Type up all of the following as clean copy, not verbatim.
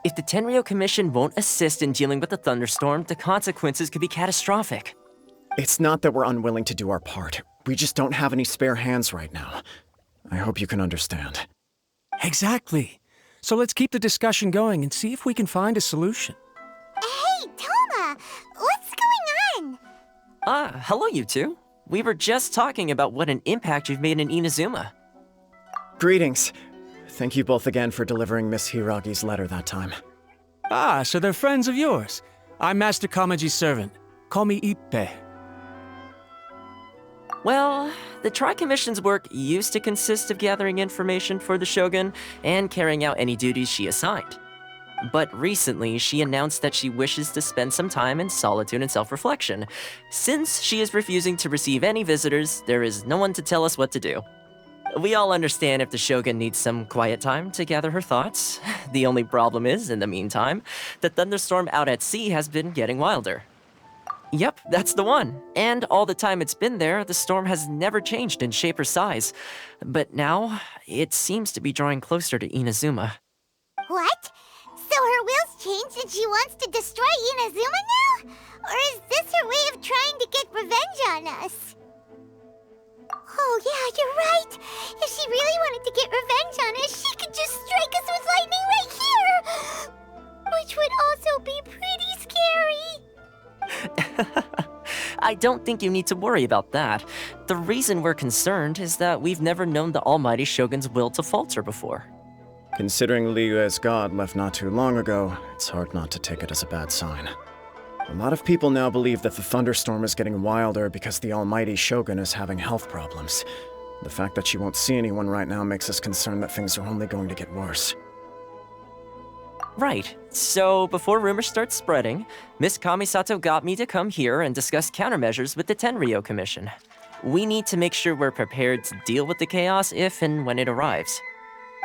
If the Tenryou Commission won't assist in dealing with the thunderstorm, the consequences could be catastrophic. It's not that we're unwilling to do our part. We just don't have any spare hands right now. I hope you can understand. Exactly. So let's keep the discussion going and see if we can find a solution. Hey, Toma! What's going on? Hello you two. We were just talking about what an impact you've made in Inazuma. Greetings. Thank you both again for delivering Miss Hiragi's letter that time. Ah, so they're friends of yours. I'm Master Kamaji's servant. Call me Ippe. Well, the Tri-Commission's work used to consist of gathering information for the Shogun and carrying out any duties she assigned. But recently, she announced that she wishes to spend some time in solitude and self-reflection. Since she is refusing to receive any visitors, there is no one to tell us what to do. We all understand if the Shogun needs some quiet time to gather her thoughts. The only problem is, in the meantime, the thunderstorm out at sea has been getting wilder. Yep, that's the one. And all the time it's been there, the storm has never changed in shape or size. But now, it seems to be drawing closer to Inazuma. What? So her will's changed and she wants to destroy Inazuma now? Or is this her way of trying to get revenge on us? Oh yeah, you're right. If she really wanted to get revenge on us, she could just strike us with lightning right here! Which would also be pretty scary. I don't think you need to worry about that. The reason we're concerned is that we've never known the Almighty Shogun's will to falter before. Considering Liyue's god left not too long ago, it's hard not to take it as a bad sign. A lot of people now believe that the thunderstorm is getting wilder because the Almighty Shogun is having health problems. The fact that she won't see anyone right now makes us concerned that things are only going to get worse. Right. So, before rumors start spreading, Miss Kamisato got me to come here and discuss countermeasures with the Tenryou Commission. We need to make sure we're prepared to deal with the chaos if and when it arrives.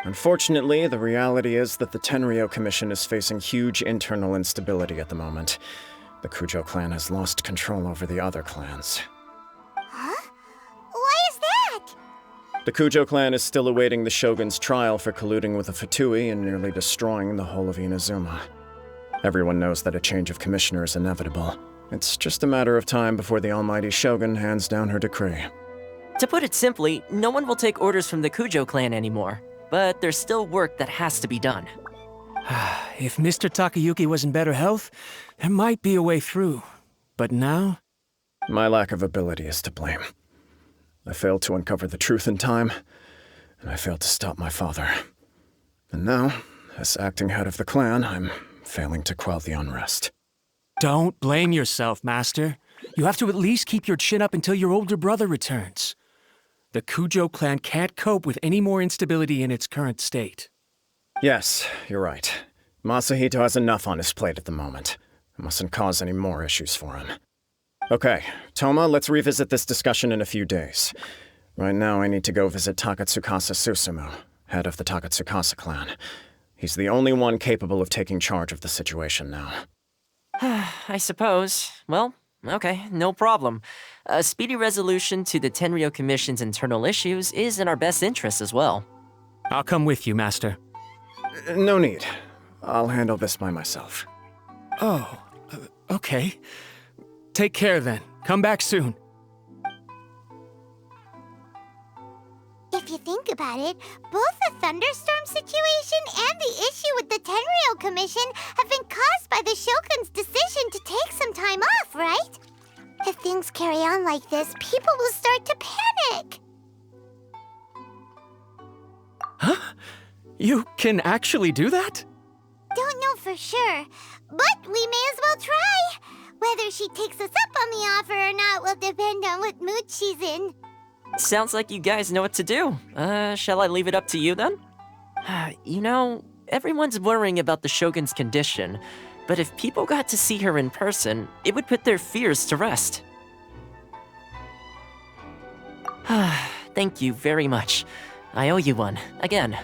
Unfortunately, the reality is that the Tenryou Commission is facing huge internal instability at the moment. The Kujo clan has lost control over the other clans. Huh? Why is that? The Kujo clan is still awaiting the Shogun's trial for colluding with the Fatui and nearly destroying the whole of Inazuma. Everyone knows that a change of commissioner is inevitable. It's just a matter of time before the Almighty Shogun hands down her decree. To put it simply, no one will take orders from the Kujo clan anymore, but there's still work that has to be done. If Mr. Takayuki was in better health, there might be a way through. But now? My lack of ability is to blame. I failed to uncover the truth in time, and I failed to stop my father. And now, as acting head of the clan, I'm failing to quell the unrest. Don't blame yourself, Master. You have to at least keep your chin up until your older brother returns. The Kujo clan can't cope with any more instability in its current state. Yes, you're right. Masahito has enough on his plate at the moment. I mustn't cause any more issues for him. Okay, Toma, let's revisit this discussion in a few days. Right now, I need to go visit Takatsukasa Susumu, head of the Takatsukasa clan. He's the only one capable of taking charge of the situation now. I suppose. Well, okay, no problem. A speedy resolution to the Tenryou Commission's internal issues is in our best interest as well. I'll come with you, Master. No need. I'll handle this by myself. Oh, okay. Take care then. Come back soon. If you think about it, both the thunderstorm situation and the issue with the Tenryou Commission have been caused by the Shogun's decision to take some time off, right? If things carry on like this, people will start to panic. Huh? You can actually do that? Don't know for sure, but we may as well try. Whether she takes us up on the offer or not will depend on what mood she's in. Sounds like you guys know what to do. Shall I leave it up to you then? You know, everyone's worrying about the Shogun's condition, but if people got to see her in person, it would put their fears to rest. Thank you very much. I owe you one, again.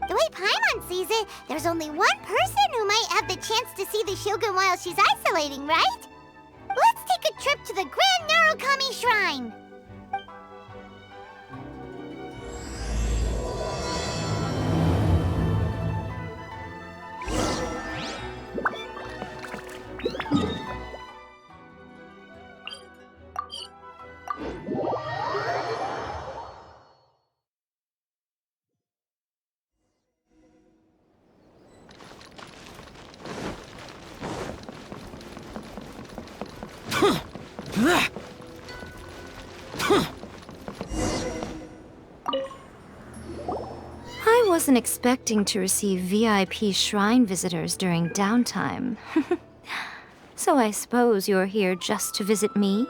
The way Paimon sees it, there's only one person who might have the chance to see the Shogun while she's isolating, right? Let's take a trip to the Grand Narukami Shrine. I wasn't expecting to receive VIP shrine visitors during downtime. So I suppose you're here just to visit me?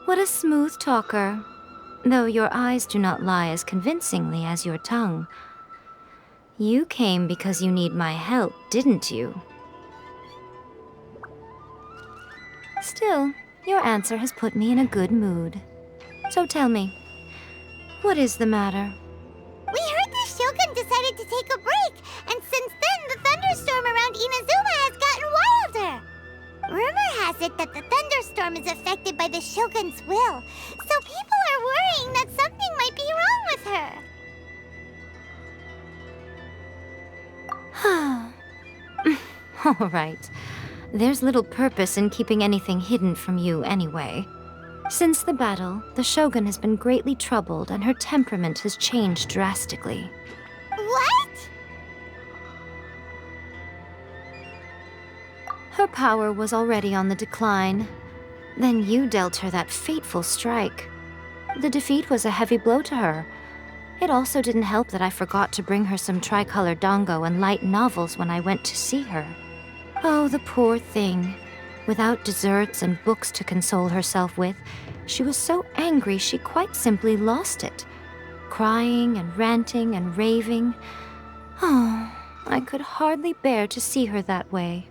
What a smooth talker. Though your eyes do not lie as convincingly as your tongue. You came because you need my help, didn't you? Still, your answer has put me in a good mood. So tell me, what is the matter? We heard the Shogun decided to take a break, and since then the thunderstorm around Inazuma has gotten wilder. Rumor has it that the thunderstorm is affected by the Shogun's will, so people are worrying that something might be wrong with her. All right. There's little purpose in keeping anything hidden from you anyway. Since the battle, the Shogun has been greatly troubled and her temperament has changed drastically. What? Her power was already on the decline. Then you dealt her that fateful strike. The defeat was a heavy blow to her. It also didn't help that I forgot to bring her some tricolor dango and light novels when I went to see her. Oh, the poor thing. Without desserts and books to console herself with, she was so angry she quite simply lost it. Crying and ranting and raving. Oh, I could hardly bear to see her that way.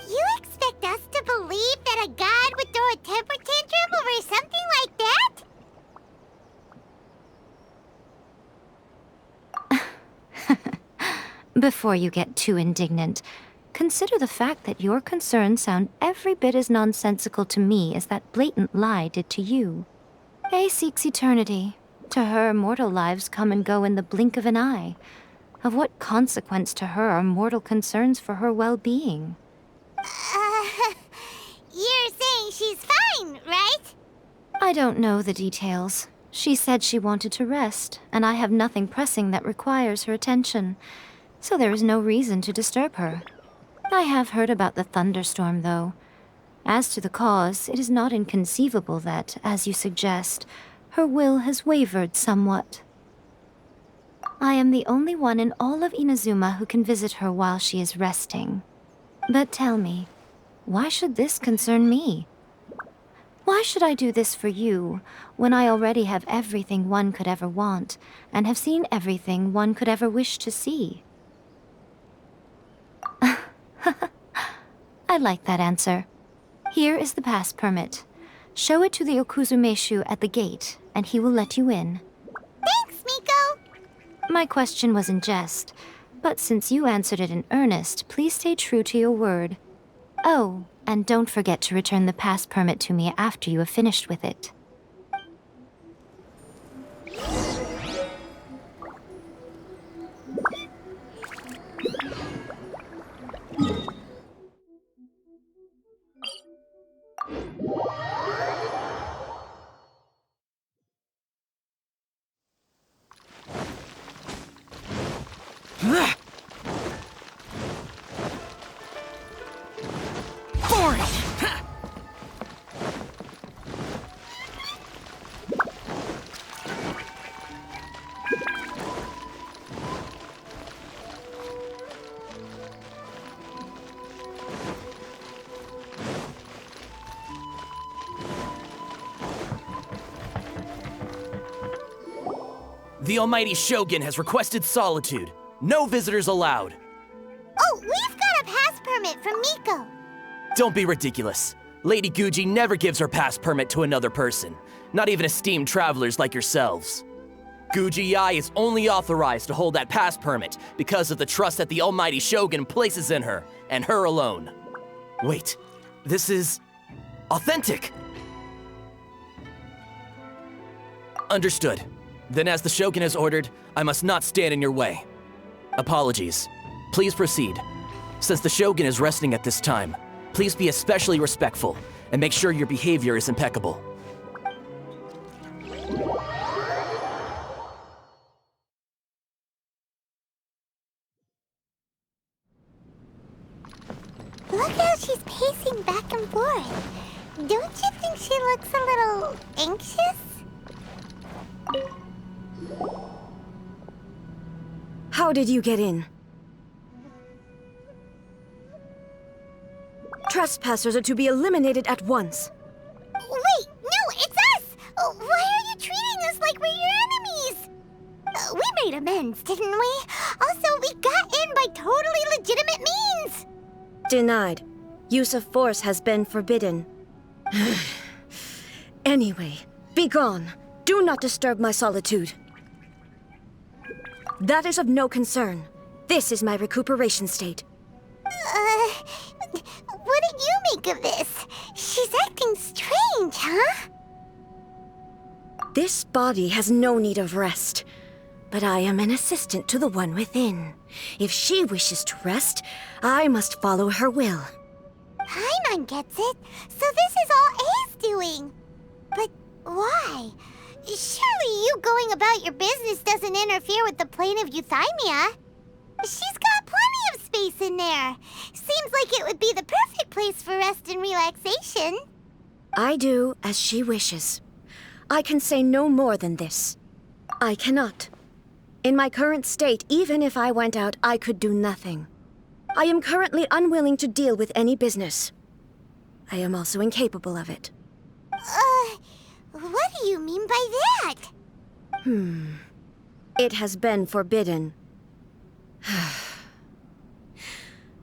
You expect us to believe that a god would throw a temper tantrum over something like that? Before you get too indignant, consider the fact that your concerns sound every bit as nonsensical to me as that blatant lie did to you. A seeks eternity. To her, mortal lives come and go in the blink of an eye. Of what consequence to her are mortal concerns for her well-being? You're saying she's fine, right? I don't know the details. She said she wanted to rest, and I have nothing pressing that requires her attention, so there is no reason to disturb her. I have heard about the thunderstorm, though. As to the cause, it is not inconceivable that, as you suggest, her will has wavered somewhat. I am the only one in all of Inazuma who can visit her while she is resting. But tell me, why should this concern me? Why should I do this for you, when I already have everything one could ever want, and have seen everything one could ever wish to see? I like that answer. Here is the pass permit. Show it to the Okuzumeshu at the gate, and he will let you in. Thanks, Miko! My question was in jest, but since you answered it in earnest, please stay true to your word. Oh, and don't forget to return the pass permit to me after you have finished with it. The Almighty Shogun has requested solitude. No visitors allowed. Oh, we've got a pass permit from Miko. Don't be ridiculous. Lady Guji never gives her pass permit to another person, not even esteemed travelers like yourselves. Guji-ai is only authorized to hold that pass permit because of the trust that the Almighty Shogun places in her, and her alone. Wait, this is authentic. Understood. Then as the Shogun has ordered, I must not stand in your way. Apologies. Please proceed. Since the Shogun is resting at this time, please be especially respectful and make sure your behavior is impeccable. Look how she's pacing back and forth. Don't you think she looks a little anxious? How did you get in? Trespassers are to be eliminated at once. Wait, no, it's us! Why are you treating us like we're your enemies? We made amends, didn't we? Also, we got in by totally legitimate means! Denied. Use of force has been forbidden. Anyway, be gone. Do not disturb my solitude. That is of no concern. This is my recuperation state. What do you make of this? She's acting strange, huh? This body has no need of rest. But I am an assistant to the one within. If she wishes to rest, I must follow her will. Paimon gets it. So this is all A's doing. But why? Surely you going about your business doesn't interfere with the plane of Euthymia. She's got plenty of space in there. Seems like it would be the perfect place for rest and relaxation. I do as she wishes. I can say no more than this. I cannot. In my current state, even if I went out, I could do nothing. I am currently unwilling to deal with any business. I am also incapable of it. What do you mean by that? It has been forbidden.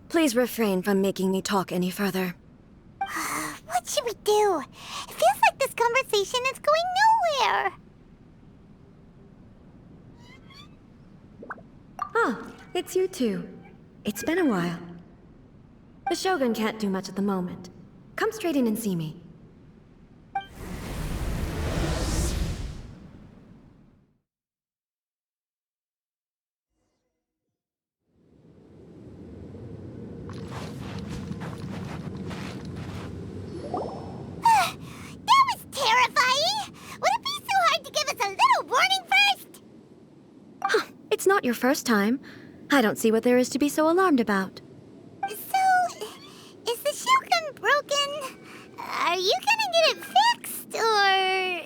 Please refrain from making me talk any further. What should we do? It feels like this conversation is going nowhere. Ah, it's you two. It's been a while. The Shogun can't do much at the moment. Come straight in and see me. That was terrifying! Would it be so hard to give us a little warning first? It's not your first time. I don't see what there is to be so alarmed about. So, is the Shogun broken? Are you gonna get it fixed, or...?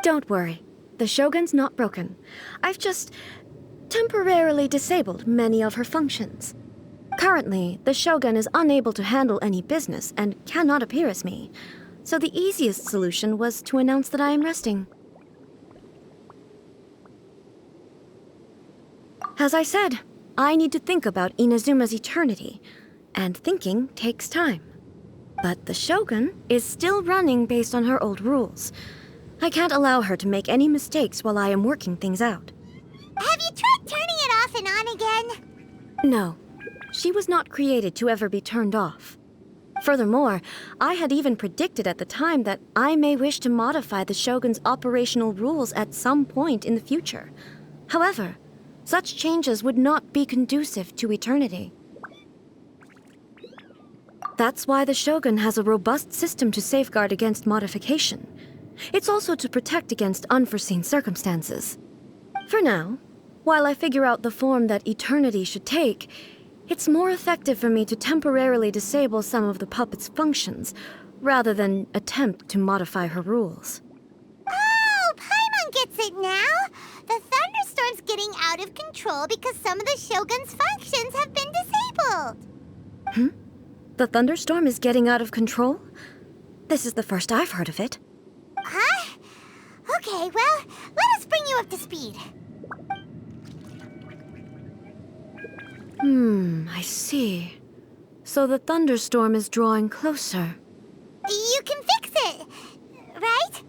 Don't worry. The Shogun's not broken. I've just temporarily disabled many of her functions. Currently, the Shogun is unable to handle any business and cannot appear as me. So the easiest solution was to announce that I am resting. As I said, I need to think about Inazuma's eternity, and thinking takes time. But the Shogun is still running based on her old rules. I can't allow her to make any mistakes while I am working things out. Have you tried turning it off and on again? No, she was not created to ever be turned off. Furthermore, I had even predicted at the time that I may wish to modify the Shogun's operational rules at some point in the future. However, such changes would not be conducive to eternity. That's why the Shogun has a robust system to safeguard against modification. It's also to protect against unforeseen circumstances. For now, while I figure out the form that eternity should take, it's more effective for me to temporarily disable some of the puppet's functions, rather than attempt to modify her rules. Oh, Paimon gets it now! The thunderstorm's getting out of control because some of the Shogun's functions have been disabled. The thunderstorm is getting out of control? This is the first I've heard of it. Huh? Okay, well, let us bring you up to speed. I see. So the thunderstorm is drawing closer. You can fix it, right?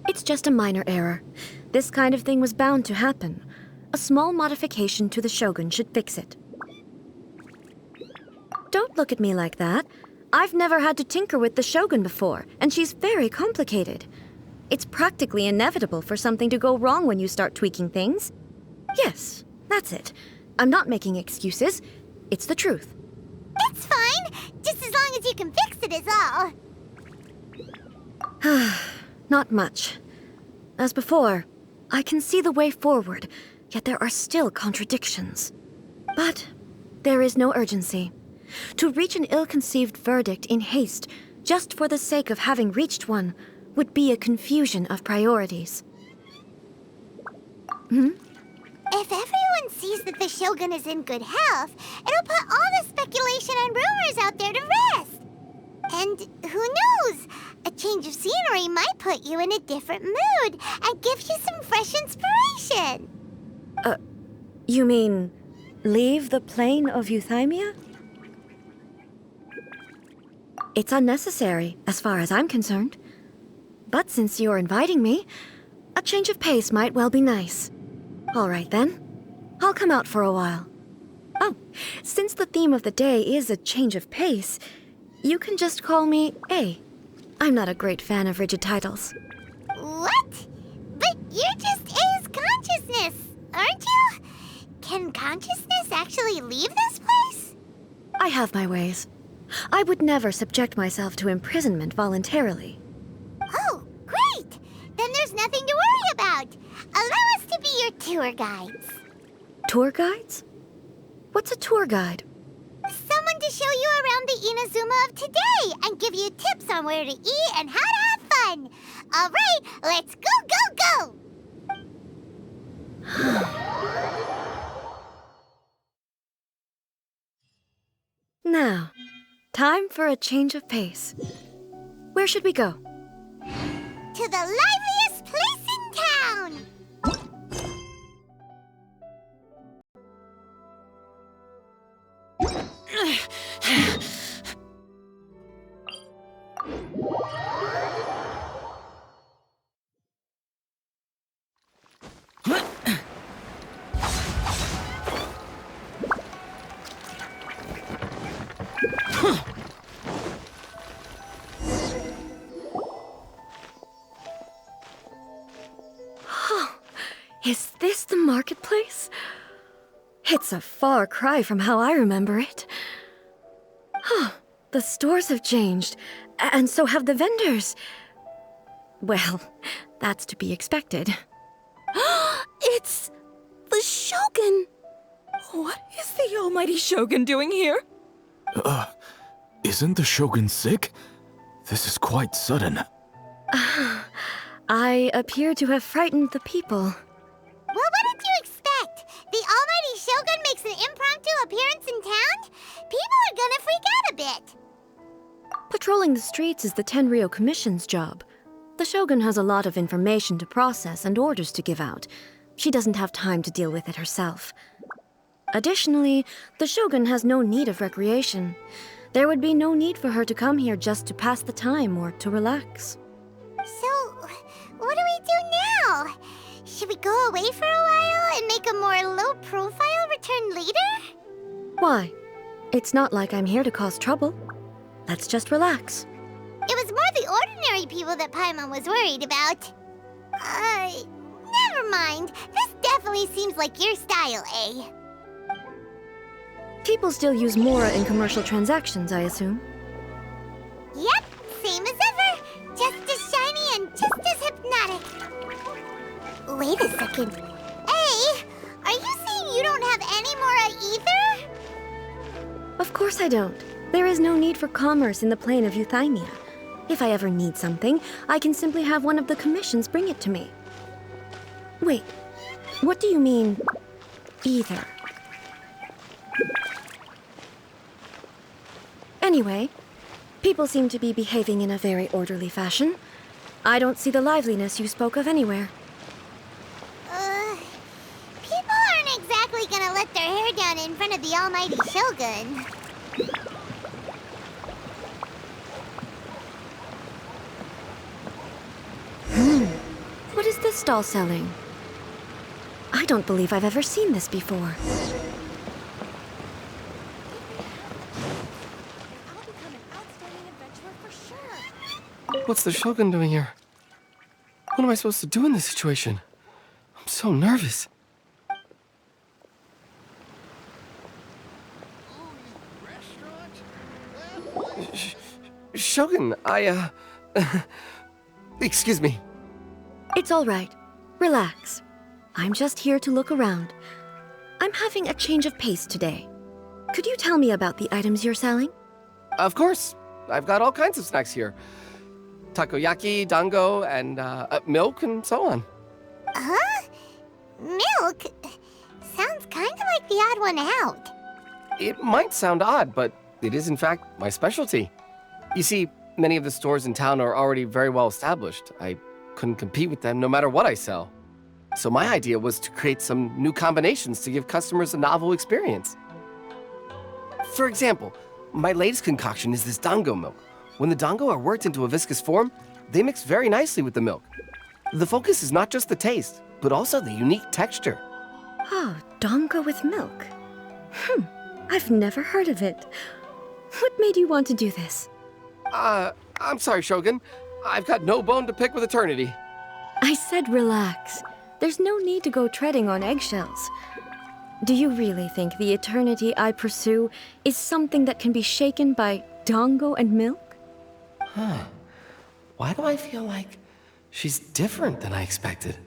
It's just a minor error. This kind of thing was bound to happen. A small modification to the Shogun should fix it. Don't look at me like that. I've never had to tinker with the Shogun before, and she's very complicated. It's practically inevitable for something to go wrong when you start tweaking things. Yes, that's it. I'm not making excuses. It's the truth. It's fine, just as long as you can fix it is all. Not much. As before, I can see the way forward, yet there are still contradictions. But there is no urgency. To reach an ill-conceived verdict in haste, just for the sake of having reached one, would be a confusion of priorities. If everyone sees that the Shogun is in good health, it'll put all the speculation and rumors out there to rest. And who knows? A change of scenery might put you in a different mood and give you some fresh inspiration. You mean, leave the plane of Euthymia? It's unnecessary, as far as I'm concerned. But since you're inviting me, a change of pace might well be nice. All right, then. I'll come out for a while. Oh, since the theme of the day is a change of pace, you can just call me A. I'm not a great fan of rigid titles. What? But you're just A's consciousness, aren't you? Can consciousness actually leave this place? I have my ways. I would never subject myself to imprisonment voluntarily. Oh, great! Then there's nothing to worry about. Allow us to be your tour guides. Tour guides? What's a tour guide? Someone to show you around the Inazuma of today and give you tips on where to eat and how to have fun. All right, let's go! Now, time for a change of pace. Where should we go? To the liveliest place in town! Is this the marketplace? It's a far cry from how I remember it. The stores have changed, and so have the vendors. Well, that's to be expected. It's the Shogun! What is the almighty Shogun doing here? Isn't the Shogun sick? This is quite sudden. I appear to have frightened the people. Well, what did you expect? The almighty Shogun makes an impromptu appearance in town? People are gonna freak out a bit. Patrolling the streets is the Tenryou Commission's job. The Shogun has a lot of information to process and orders to give out. She doesn't have time to deal with it herself. Additionally, the Shogun has no need of recreation. There would be no need for her to come here just to pass the time or to relax. So, what do we do now? Should we go away for a while and make a more low-profile return later? Why? It's not like I'm here to cause trouble. Let's just relax. It was more the ordinary people that Paimon was worried about. Never mind. This definitely seems like your style, eh? People still use Mora in commercial transactions, I assume. Yep, same as ever. Just as shiny and just as hypnotic. Wait a second. Hey, are you saying you don't have any Mora either? Of course I don't. There is no need for commerce in the plane of Euthymia. If I ever need something, I can simply have one of the commissions bring it to me. Wait, what do you mean, either? Anyway, people seem to be behaving in a very orderly fashion. I don't see the liveliness you spoke of anywhere. People aren't exactly gonna let their hair down in front of the almighty Shogun. What is this stall selling? I don't believe I've ever seen this before. What's the Shogun doing here? What am I supposed to do in this situation? I'm so nervous. Shogun, excuse me. It's all right. Relax. I'm just here to look around. I'm having a change of pace today. Could you tell me about the items you're selling? Of course. I've got all kinds of snacks here. Takoyaki, dango, and milk, and so on. Huh? Milk? Sounds kind of like the odd one out. It might sound odd, but it is in fact my specialty. You see, many of the stores in town are already very well established. I couldn't compete with them no matter what I sell. So my idea was to create some new combinations to give customers a novel experience. For example, my latest concoction is this dango milk. When the dango are worked into a viscous form, they mix very nicely with the milk. The focus is not just the taste, but also the unique texture. Oh, dango with milk. I've never heard of it. What made you want to do this? I'm sorry, Shogun. I've got no bone to pick with eternity. I said relax. There's no need to go treading on eggshells. Do you really think the eternity I pursue is something that can be shaken by dango and milk? Why do I feel like she's different than I expected?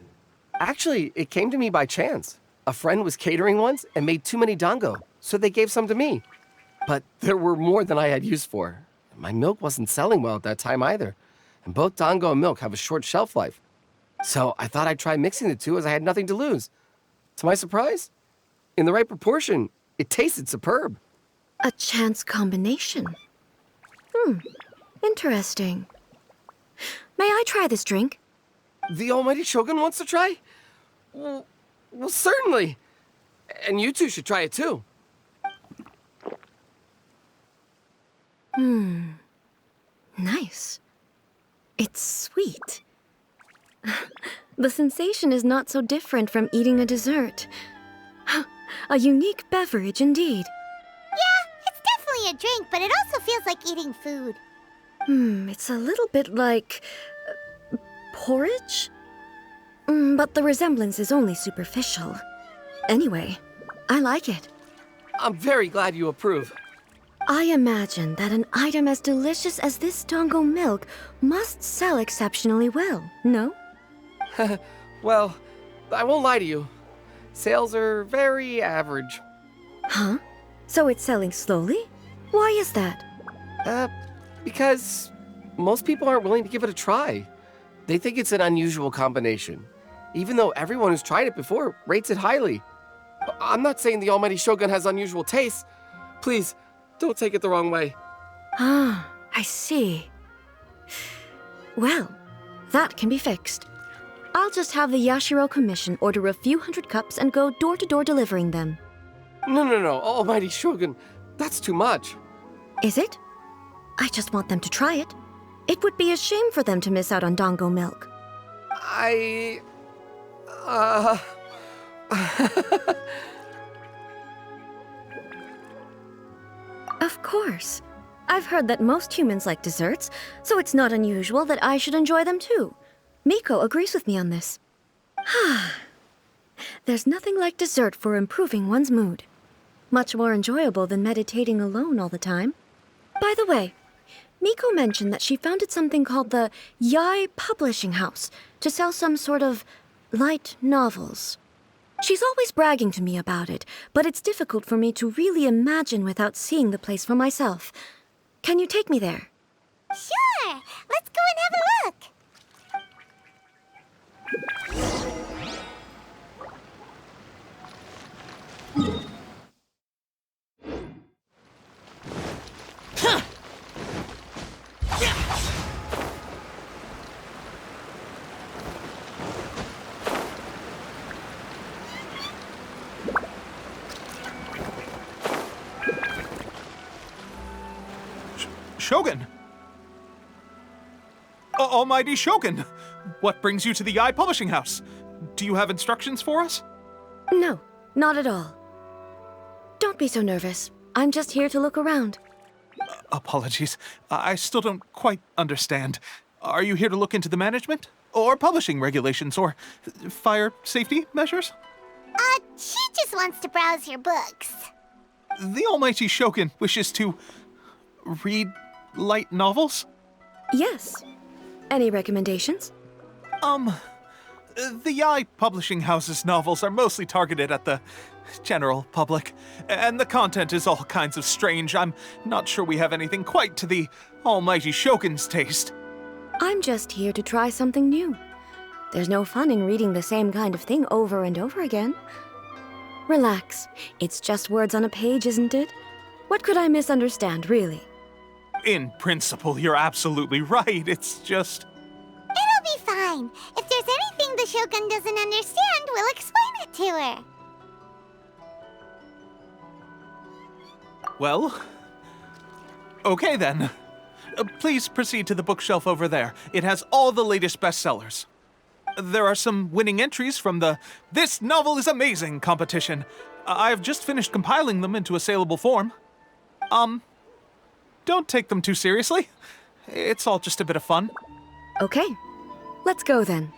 Actually, it came to me by chance. A friend was catering once and made too many dango, so they gave some to me. But there were more than I had use for. My milk wasn't selling well at that time either, and both dango and milk have a short shelf life. So I thought I'd try mixing the two as I had nothing to lose. To my surprise, in the right proportion, it tasted superb. A chance combination. Interesting. May I try this drink? The almighty Shogun wants to try? Well, certainly. And you two should try it too. Nice. It's sweet. The sensation is not so different from eating a dessert. A unique beverage indeed. Yeah, it's definitely a drink, but it also feels like eating food. It's a little bit like porridge? But the resemblance is only superficial. Anyway, I like it. I'm very glad you approve. I imagine that an item as delicious as this dango milk must sell exceptionally well, no? Well, I won't lie to you. Sales are very average. Huh? So it's selling slowly? Why is that? Because most people aren't willing to give it a try. They think it's an unusual combination, even though everyone who's tried it before rates it highly. I'm not saying the almighty Shogun has unusual tastes. Please, don't take it the wrong way. Ah, I see. Well, that can be fixed. I'll just have the Yashiro Commission order a few hundred cups and go door-to-door delivering them. No, almighty Shogun, that's too much. Is it? I just want them to try it. It would be a shame for them to miss out on dango milk. Of course. I've heard that most humans like desserts, so it's not unusual that I should enjoy them too. Miko agrees with me on this. There's nothing like dessert for improving one's mood. Much more enjoyable than meditating alone all the time. By the way, Miko mentioned that she founded something called the Yai Publishing House to sell some sort of light novels. She's always bragging to me about it, but it's difficult for me to really imagine without seeing the place for myself. Can you take me there? Sure! Let's go and have a look! Shogun! Almighty Shogun! What brings you to the Yai Publishing House? Do you have instructions for us? No, not at all. Don't be so nervous. I'm just here to look around. Apologies. I still don't quite understand. Are you here to look into the management? Or publishing regulations? Or fire safety measures? She just wants to browse your books. The Almighty Shogun wishes to read light novels? Yes. Any recommendations? The Yaoi Publishing House's novels are mostly targeted at the general public, and the content is all kinds of strange. I'm not sure we have anything quite to the almighty Shogun's taste. I'm just here to try something new. There's no fun in reading the same kind of thing over and over again. Relax. It's just words on a page, isn't it? What could I misunderstand, really? In principle, you're absolutely right. It's just... It'll be fine. If there's anything the Shogun doesn't understand, we'll explain it to her. Well... Okay then. Please proceed to the bookshelf over there. It has all the latest bestsellers. There are some winning entries from the This Novel is Amazing competition. I've just finished compiling them into a saleable form. Don't take them too seriously. It's all just a bit of fun. Okay. Let's go then.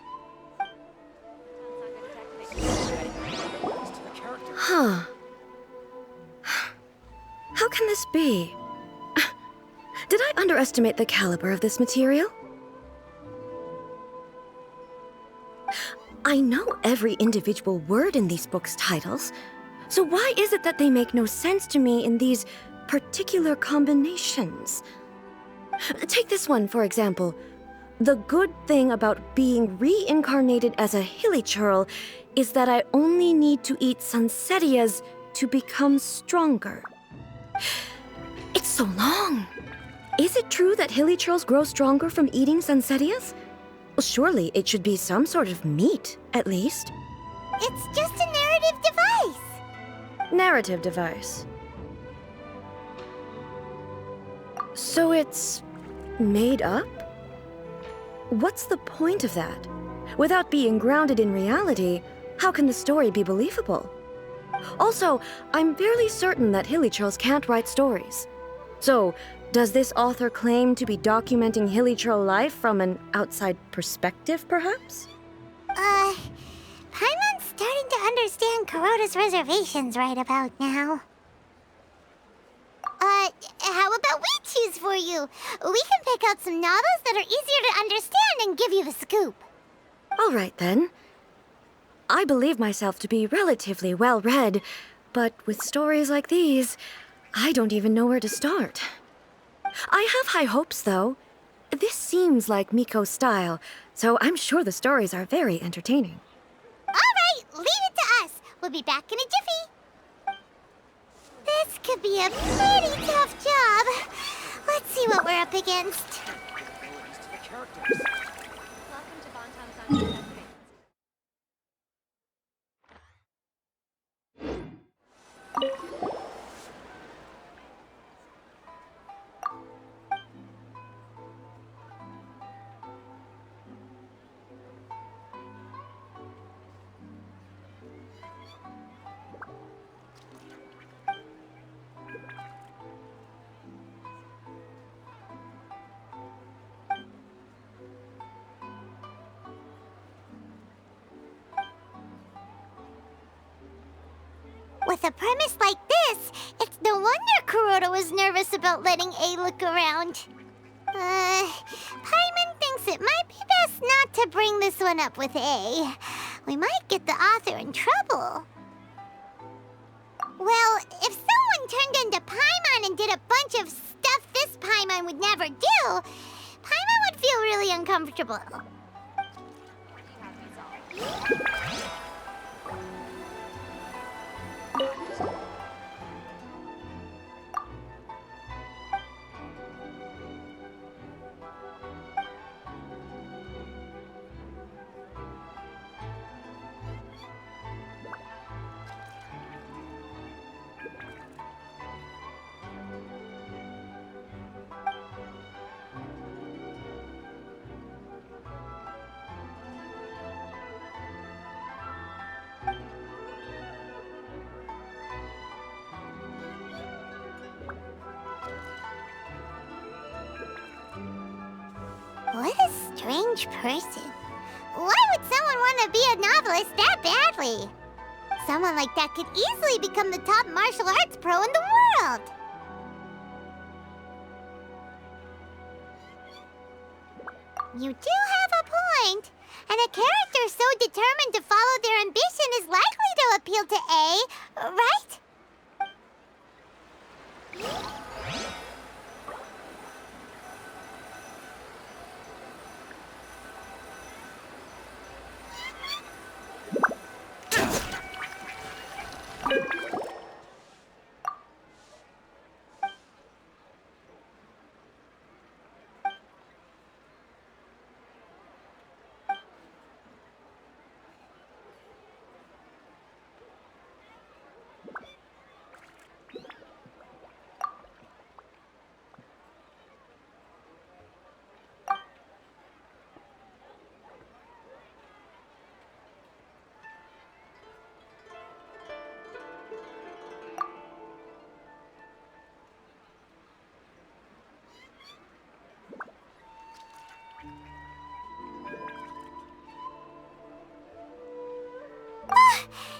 Huh. How can this be? Did I underestimate the caliber of this material? I know every individual word in these books' titles, so why is it that they make no sense to me in these particular combinations? Take this one, for example. The good thing about being reincarnated as a hilichurl is that I only need to eat Sansetias to become stronger. It's so long. Is it true that hilichurls grow stronger from eating Sansetias? Well, surely it should be some sort of meat, at least. It's just a narrative device. Narrative device. So it's made up? What's the point of that? Without being grounded in reality, how can the story be believable? Also, I'm fairly certain that hilichurls can't write stories. So, does this author claim to be documenting hilichurl life from an outside perspective, perhaps? Paimon's starting to understand Kuroda's reservations right about now. How about we choose for you? We can pick out some novels that are easier to understand and give you the scoop. All right, then. I believe myself to be relatively well-read, but with stories like these, I don't even know where to start. I have high hopes, though. This seems like Miko's style, so I'm sure the stories are very entertaining. All right, leave it to us. We'll be back in a jiffy. This could be a pretty tough job. Let's see what we're up against. With a premise like this, it's no wonder Kuroda was nervous about letting A look around. Paimon thinks it might be best not to bring this one up with A. We might get the author in trouble. Well, if someone turned into Paimon and did a bunch of stuff this Paimon would never do, Paimon would feel really uncomfortable. What a strange person. Why would someone want to be a novelist that badly? Someone like that could easily become the top martial arts pro in the world. You do have a point. And a character so so determined to follow their ambition is likely to appeal to A, right?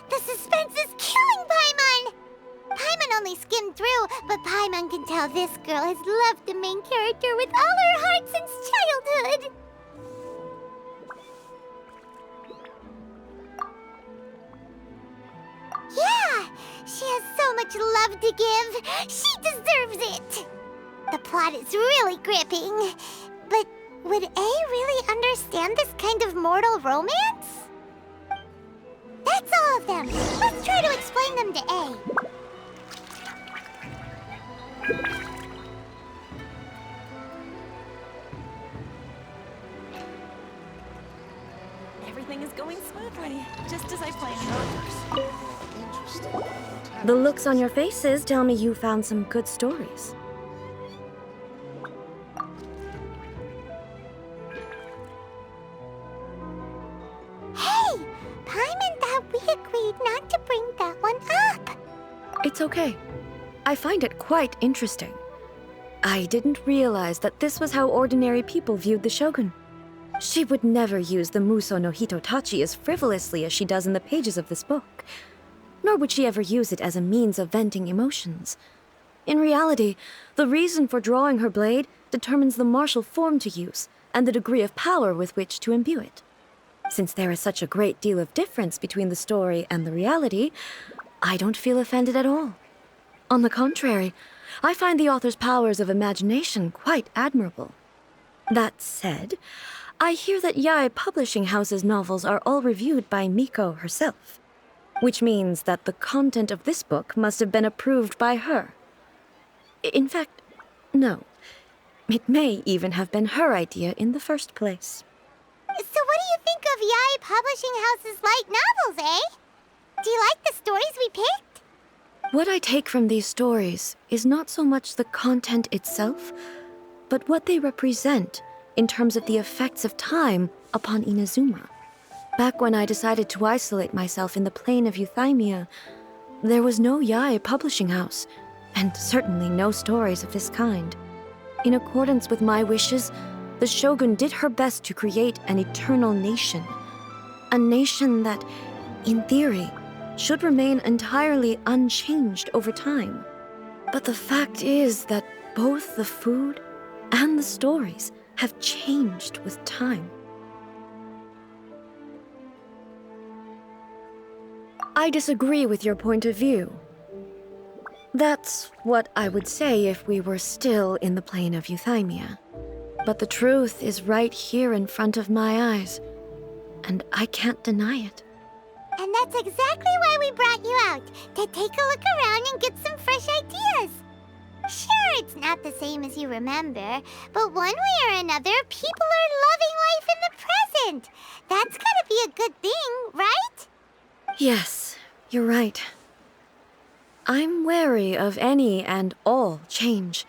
The suspense is killing Paimon! Paimon only skimmed through, but Paimon can tell this girl has loved the main character with all her heart since childhood. Yeah, she has so much love to give. She deserves it. The plot is really gripping. But would A really understand this kind of mortal romance? That's all of them. Let's try to explain them to A. Everything is going smoothly, just as I planned. The looks on your faces tell me you found some good stories. Hey! Paimon thought we agreed not to bring that one up. It's okay. I find it quite interesting. I didn't realize that this was how ordinary people viewed the Shogun. She would never use the Muso no Hitotachi as frivolously as she does in the pages of this book. Nor would she ever use it as a means of venting emotions. In reality, the reason for drawing her blade determines the martial form to use and the degree of power with which to imbue it. Since there is such a great deal of difference between the story and the reality, I don't feel offended at all. On the contrary, I find the author's powers of imagination quite admirable. That said, I hear that Yae Publishing House's novels are all reviewed by Miko herself, which means that the content of this book must have been approved by her. In fact, no. It may even have been her idea in the first place. So what do you think of Yae Publishing House's light novels, eh? Do you like the stories we picked? What I take from these stories is not so much the content itself, but what they represent in terms of the effects of time upon Inazuma. Back when I decided to isolate myself in the plain of Euthymia, there was no Yae Publishing House, and certainly no stories of this kind. In accordance with my wishes, the Shogun did her best to create an eternal nation. A nation that, in theory, should remain entirely unchanged over time. But the fact is that both the food and the stories have changed with time. I disagree with your point of view. That's what I would say if we were still in the plane of Euthymia. But the truth is right here in front of my eyes, and I can't deny it. And that's exactly why we brought you out, to take a look around and get some fresh ideas. Sure, it's not the same as you remember, but one way or another, people are loving life in the present. That's gotta be a good thing, right? Yes, you're right. I'm wary of any and all change,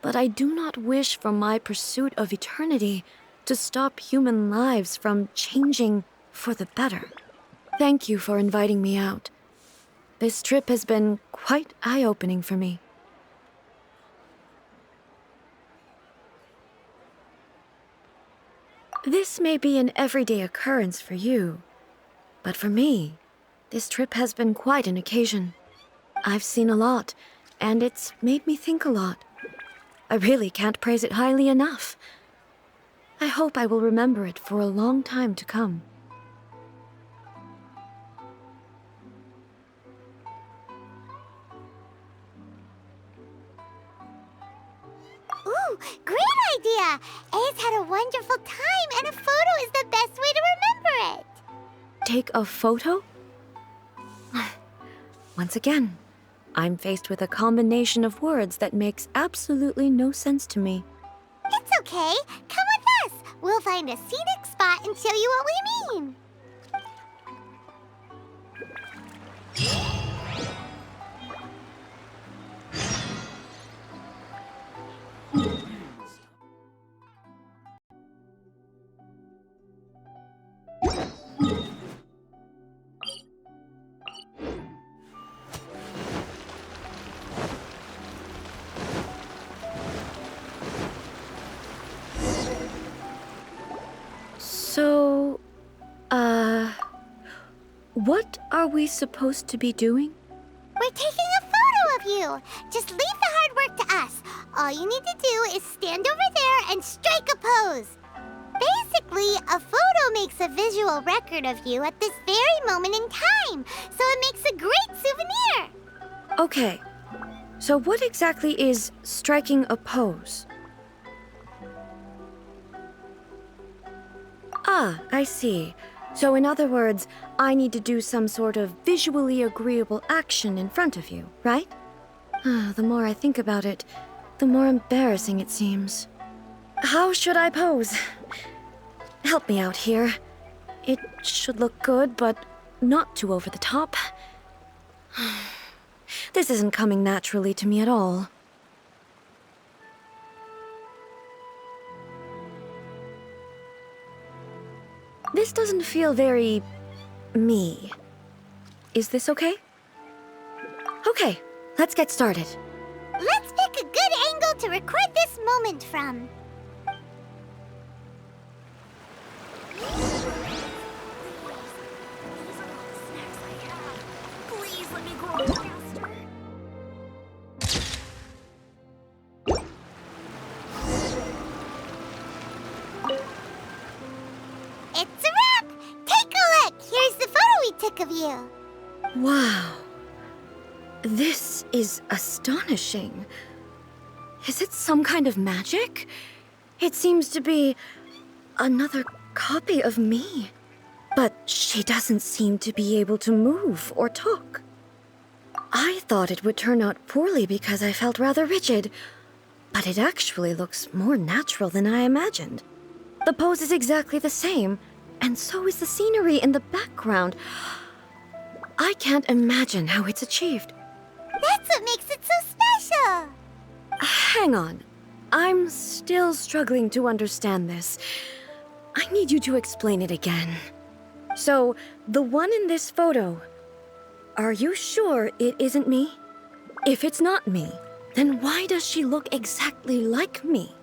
but I do not wish for my pursuit of eternity to stop human lives from changing for the better. Thank you for inviting me out. This trip has been quite eye-opening for me. This may be an everyday occurrence for you, but for me, this trip has been quite an occasion. I've seen a lot, and it's made me think a lot. I really can't praise it highly enough. I hope I will remember it for a long time to come. A's had a wonderful time, and a photo is the best way to remember it. Take a photo? Once again, I'm faced with a combination of words that makes absolutely no sense to me. It's okay. Come with us. We'll find a scenic spot and show you what we mean. So, what are we supposed to be doing? We're taking a photo of you. Just leave the hard work to us. All you need to do is stand over there and strike a pose. Basically, a photo makes a visual record of you at this very moment in time, so it makes a great souvenir. Okay, so what exactly is striking a pose? Ah, I see. So in other words, I need to do some sort of visually agreeable action in front of you, right? The more I think about it, the more embarrassing it seems. How should I pose? Help me out here. It should look good, but not too over the top. This isn't coming naturally to me at all. This doesn't feel very... me. Is this okay? Okay, let's get started. Let's pick a good angle to record this moment from. Please let me grow faster. It's a wrap! Take a look! Here's the photo we took of you. Wow. This is astonishing. Is it some kind of magic? It seems to be another copy of me. But she doesn't seem to be able to move or talk. I thought it would turn out poorly because I felt rather rigid, but it actually looks more natural than I imagined. The pose is exactly the same, and so is the scenery in the background. I can't imagine how it's achieved. That's what makes it so special. Hang on. I'm still struggling to understand this. I need you to explain it again. So, the one in this photo, are you sure it isn't me? If it's not me, then why does she look exactly like me?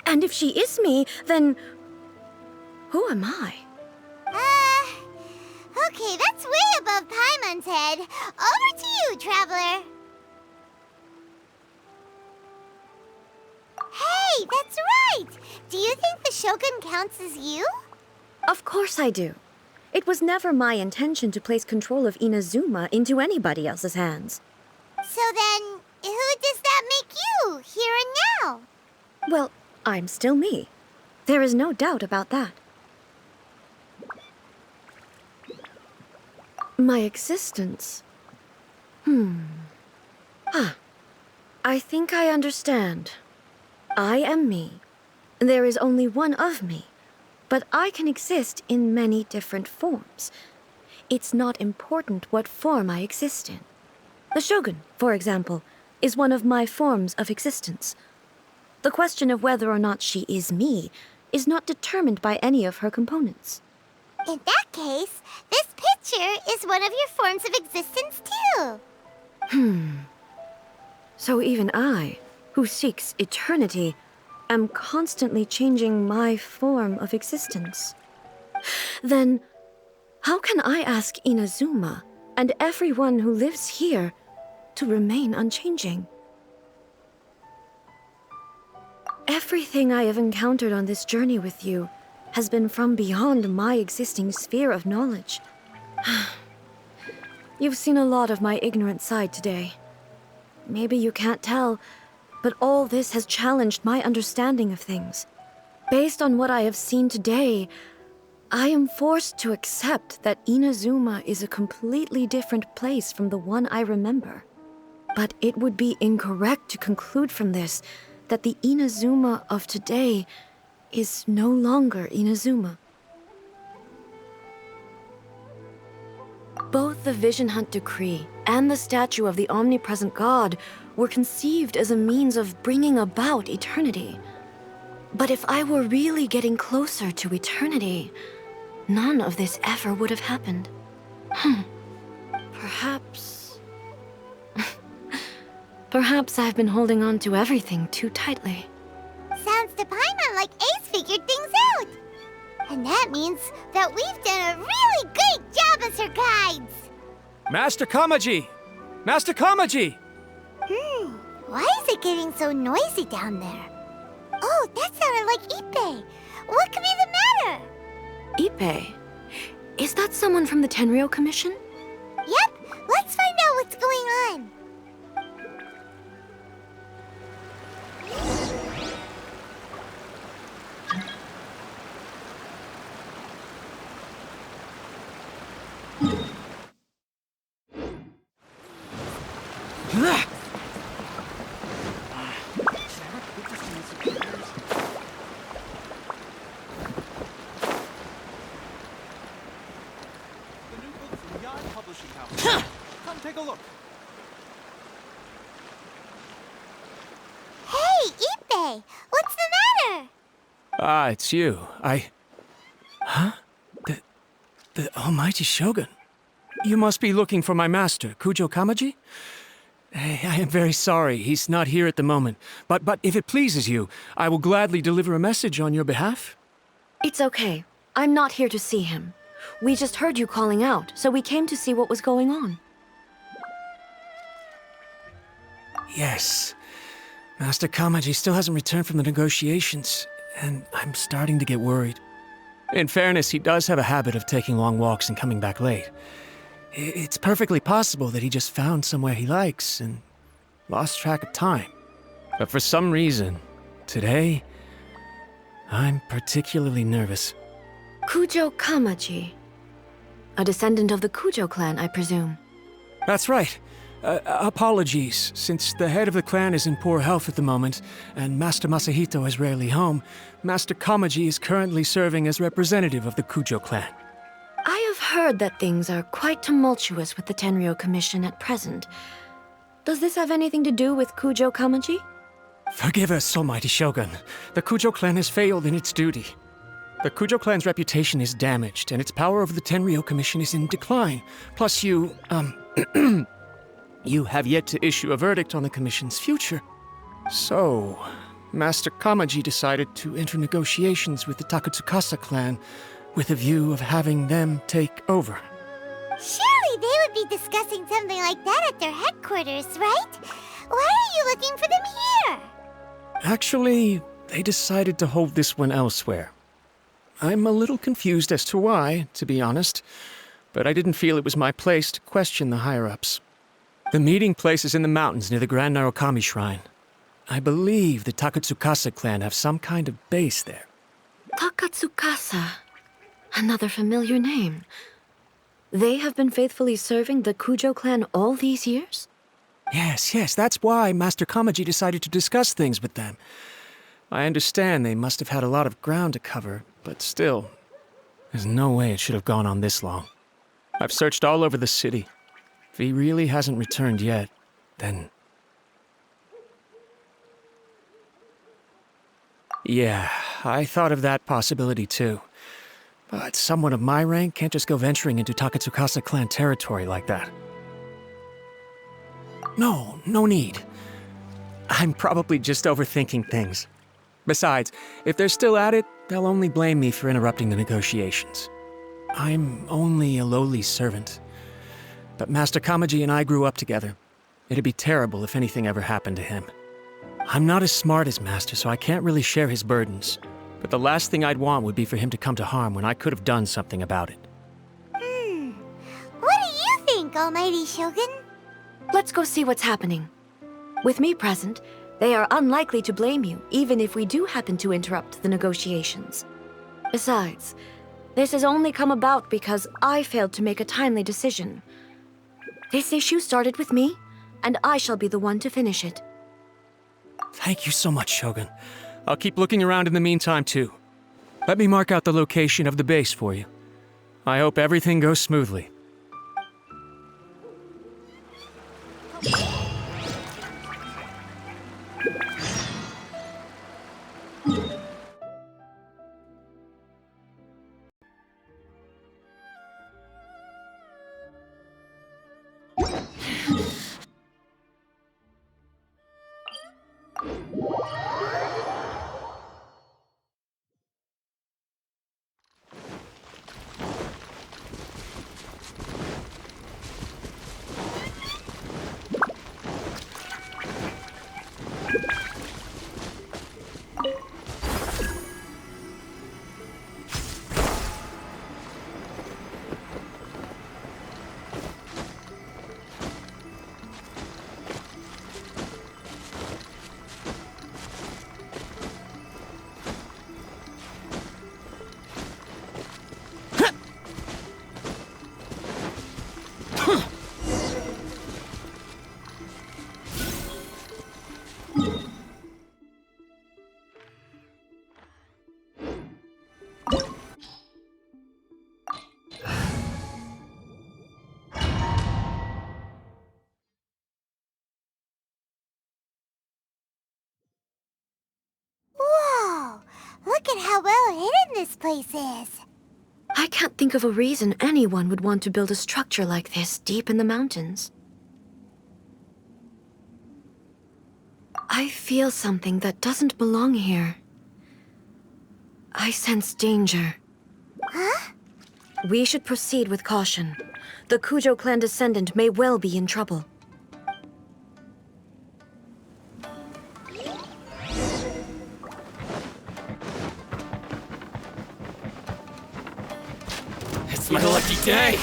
And if she is me, then who am I? Okay, that's way above Paimon's head. Over to you, Traveler. Hey, that's right! Do you think the Shogun counts as you? Of course I do. It was never my intention to place control of Inazuma into anybody else's hands. So then, who does that make you, here and now? Well, I'm still me. There is no doubt about that. My existence? I think I understand. I am me. There is only one of me, but I can exist in many different forms. It's not important what form I exist in. The Shogun, for example, is one of my forms of existence. The question of whether or not she is me is not determined by any of her components. In that case, this picture is one of your forms of existence too. So even I, who seeks eternity, am constantly changing my form of existence. Then, how can I ask Inazuma and everyone who lives here to remain unchanging? Everything I have encountered on this journey with you has been from beyond my existing sphere of knowledge. You've seen a lot of my ignorant side today. Maybe you can't tell, but all this has challenged my understanding of things. Based on what I have seen today, I am forced to accept that Inazuma is a completely different place from the one I remember. But it would be incorrect to conclude from this that the Inazuma of today is no longer Inazuma. Both the Vision Hunt Decree and the statue of the omnipresent god were conceived as a means of bringing about eternity. But if I were really getting closer to eternity, none of this ever would have happened. Perhaps... Perhaps I've been holding on to everything too tightly. Sounds to Paimon like Ace figured things out. And that means that we've done a really great job as her guides. Master Kamaji! Master Kamaji! Why is it getting so noisy down there? Oh, that sounded like Ippei. What could be the matter? Ippei? Is that someone from the Tenryou Commission? Yep, let's find out what's going on. Come take a look. Hey, Ippei, what's the matter? Ah, it's you. Huh? The Almighty Shogun. You must be looking for my master, Kujo Kamaji? I am very sorry, he's not here at the moment. But if it pleases you, I will gladly deliver a message on your behalf. It's okay. I'm not here to see him. We just heard you calling out, so we came to see what was going on. Yes. Master Kamaji still hasn't returned from the negotiations, and I'm starting to get worried. In fairness, he does have a habit of taking long walks and coming back late. It's perfectly possible that he just found somewhere he likes and lost track of time. But for some reason, today, I'm particularly nervous. Kujo Kamaji. A descendant of the Kujo clan, I presume. That's right. Apologies, since the head of the clan is in poor health at the moment, and Master Masahito is rarely home, Master Kamaji is currently serving as representative of the Kujo clan. I have heard that things are quite tumultuous with the Tenryou Commission at present. Does this have anything to do with Kujo Kamaji? Forgive us, Almighty Shogun. The Kujo clan has failed in its duty. The Kujo clan's reputation is damaged, and its power over the Tenryou Commission is in decline. Plus you have yet to issue a verdict on the Commission's future. So, Master Kamaji decided to enter negotiations with the Takatsukasa clan with a view of having them take over. Surely they would be discussing something like that at their headquarters, right? Why are you looking for them here? Actually, they decided to hold this one elsewhere. I'm a little confused as to why, to be honest, but I didn't feel it was my place to question the higher-ups. The meeting place is in the mountains near the Grand Narukami Shrine. I believe the Takatsukasa clan have some kind of base there. Takatsukasa. Another familiar name. They have been faithfully serving the Kujo clan all these years? Yes, that's why Master Kamaji decided to discuss things with them. I understand they must have had a lot of ground to cover, but still, there's no way it should have gone on this long. I've searched all over the city. If he really hasn't returned yet, then... Yeah, I thought of that possibility too. But someone of my rank can't just go venturing into Takatsukasa clan territory like that. No need. I'm probably just overthinking things. Besides, if they're still at it, they'll only blame me for interrupting the negotiations. I'm only a lowly servant. But Master Kamaji and I grew up together. It'd be terrible if anything ever happened to him. I'm not as smart as Master, so I can't really share his burdens. But the last thing I'd want would be for him to come to harm when I could have done something about it. What do you think, Almighty Shogun? Let's go see what's happening. With me present, They are unlikely to blame you, even if we do happen to interrupt the negotiations. Besides, this has only come about because I failed to make a timely decision. This issue started with me, and I shall be the one to finish it. Thank you so much, Shogun. I'll keep looking around in the meantime, too. Let me mark out the location of the base for you. I hope everything goes smoothly. Whoa! Look at how well hidden this place is. I can't think of a reason anyone would want to build a structure like this deep in the mountains. I feel something that doesn't belong here. I sense danger. Huh? We should proceed with caution. The Kujo clan descendant may well be in trouble. It's my lucky day!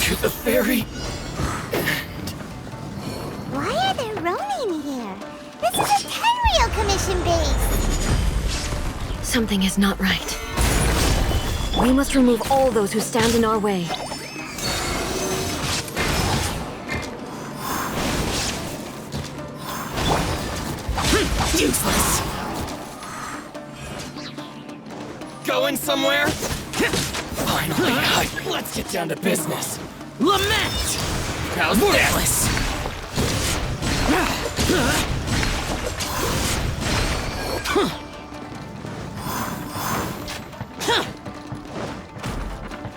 To the ferry! Why are there Ronin here? This is a Tenryou commission base! Something is not right. We must remove all those who stand in our way. Useless! Going somewhere? Finally, let's get down to business. Lament! How's this?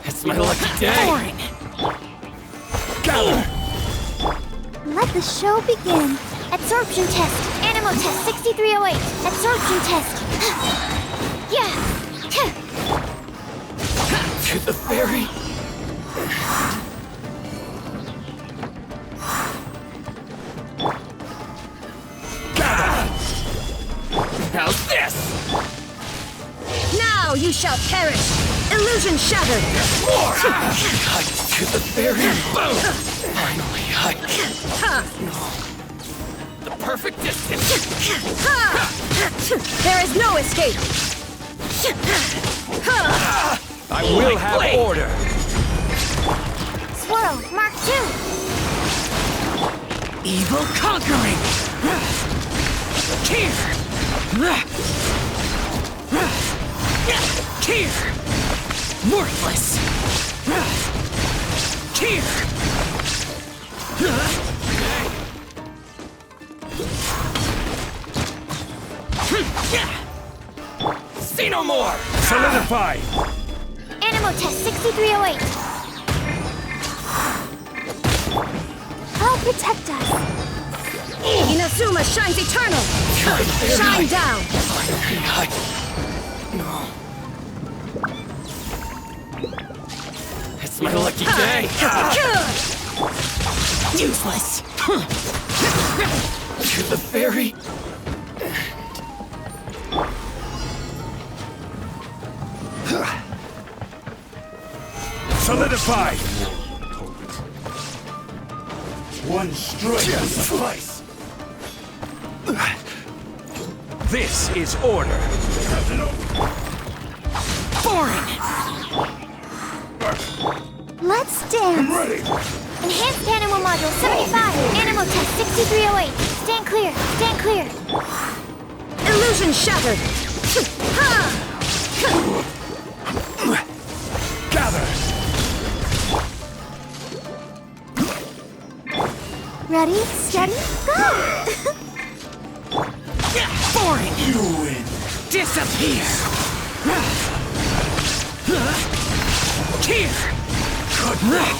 It's my lucky day! Gather! Let the show begin. Absorption test. Animo test 6308. Absorption test. Yeah. To the ferry. How's this? Now you shall perish! Illusion shattered! More! To the ferry. Boom! Finally, the perfect distance. There is no escape! I will have order. Swirl, Mark 2. Evil conquering! Here! Here! Worthless! Here! See no more! Solidify! Animo test 6308. I'll protect us. Inazuma shines eternal! Shine down! No. It's my lucky day! Useless! To the ferry. Solidify! One strike will suffice. This is order. Foreign! Let's dance! I'm ready! Enhanced Animal Module 75, Animal Test 6308. Stand clear, stand clear. Illusion shattered! Gather! Ready, steady, go! Foreign! You win! Disappear! Here! Cut now!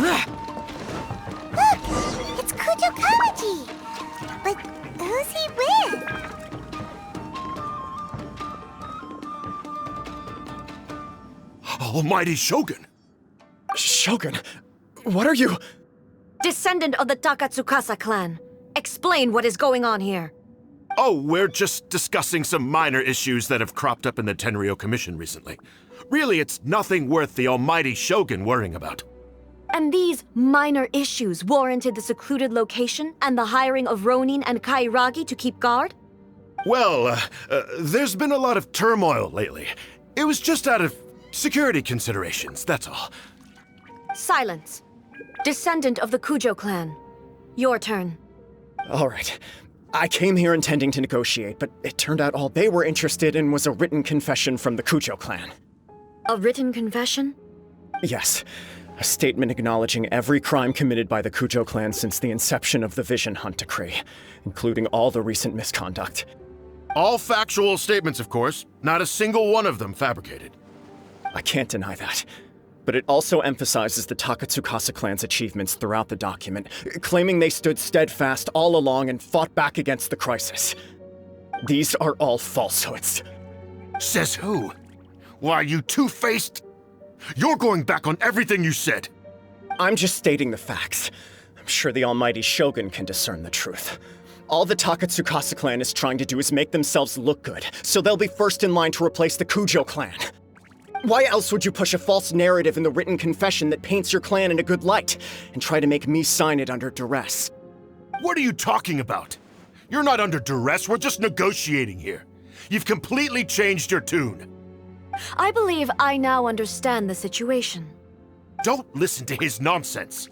Look! It's Kujo Kawaji! But who's he with? Almighty Shogun! Shogun, what are you? Descendant of the Takatsukasa clan. Explain what is going on here. Oh, we're just discussing some minor issues that have cropped up in the Tenryou Commission recently. Really, it's nothing worth the almighty Shogun worrying about. And these minor issues warranted the secluded location and the hiring of Ronin and Kairagi to keep guard? Well, there's been a lot of turmoil lately. It was just out of security considerations, that's all. Silence. Descendant of the Kujo clan. Your turn. All right. I came here intending to negotiate, but it turned out all they were interested in was a written confession from the Kujo clan. A written confession? Yes. A statement acknowledging every crime committed by the Kujo clan since the inception of the Vision Hunt Decree, including all the recent misconduct. All factual statements, of course. Not a single one of them fabricated. I can't deny that. But it also emphasizes the Takatsukasa clan's achievements throughout the document, claiming they stood steadfast all along and fought back against the crisis. These are all falsehoods. Says who? Why, you two-faced... You're going back on everything you said. I'm just stating the facts. I'm sure the almighty Shogun can discern the truth. All the Takatsukasa clan is trying to do is make themselves look good, so they'll be first in line to replace the Kujo clan. Why else would you push a false narrative in the written confession that paints your clan in a good light, and try to make me sign it under duress? What are you talking about? You're not under duress, we're just negotiating here. You've completely changed your tune. I believe I now understand the situation. Don't listen to his nonsense.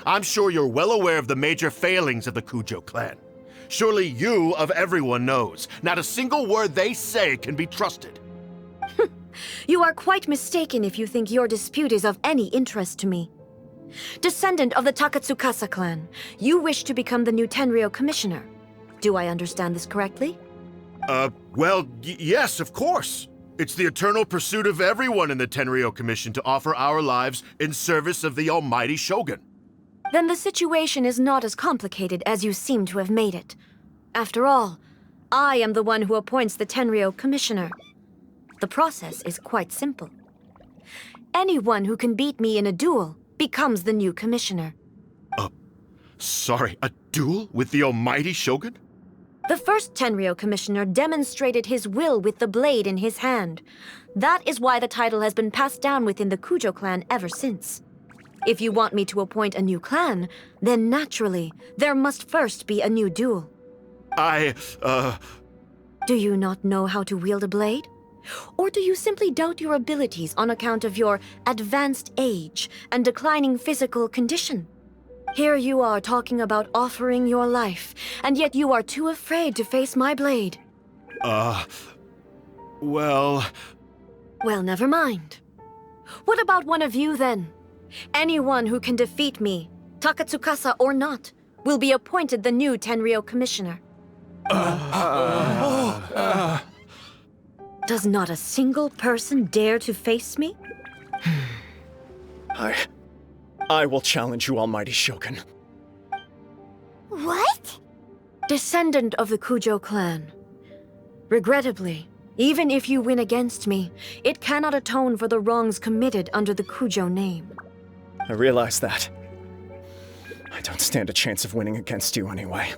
I'm sure you're well aware of the major failings of the Kujo clan. Surely you, of everyone, knows. Not a single word they say can be trusted. You are quite mistaken if you think your dispute is of any interest to me. Descendant of the Takatsukasa clan, you wish to become the new Tenryou commissioner. Do I understand this correctly? Well, yes, of course. It's the eternal pursuit of everyone in the Tenryou Commission to offer our lives in service of the almighty Shogun. Then the situation is not as complicated as you seem to have made it. After all, I am the one who appoints the Tenryou commissioner. The process is quite simple. Anyone who can beat me in a duel becomes the new commissioner. Sorry, a duel with the almighty Shogun? The first Tenryou commissioner demonstrated his will with the blade in his hand. That is why the title has been passed down within the Kujo clan ever since. If you want me to appoint a new clan, then naturally, there must first be a new duel. Do you not know how to wield a blade? Or do you simply doubt your abilities on account of your advanced age and declining physical condition? Here you are talking about offering your life, and yet you are too afraid to face my blade. Well, never mind. What about one of you, then? Anyone who can defeat me, Takatsukasa or not, will be appointed the new Tenryou commissioner. Does not a single person dare to face me? I will challenge you, almighty Shogun. What? Descendant of the Kujo clan. Regrettably, even if you win against me, it cannot atone for the wrongs committed under the Kujo name. I realize that. I don't stand a chance of winning against you anyway.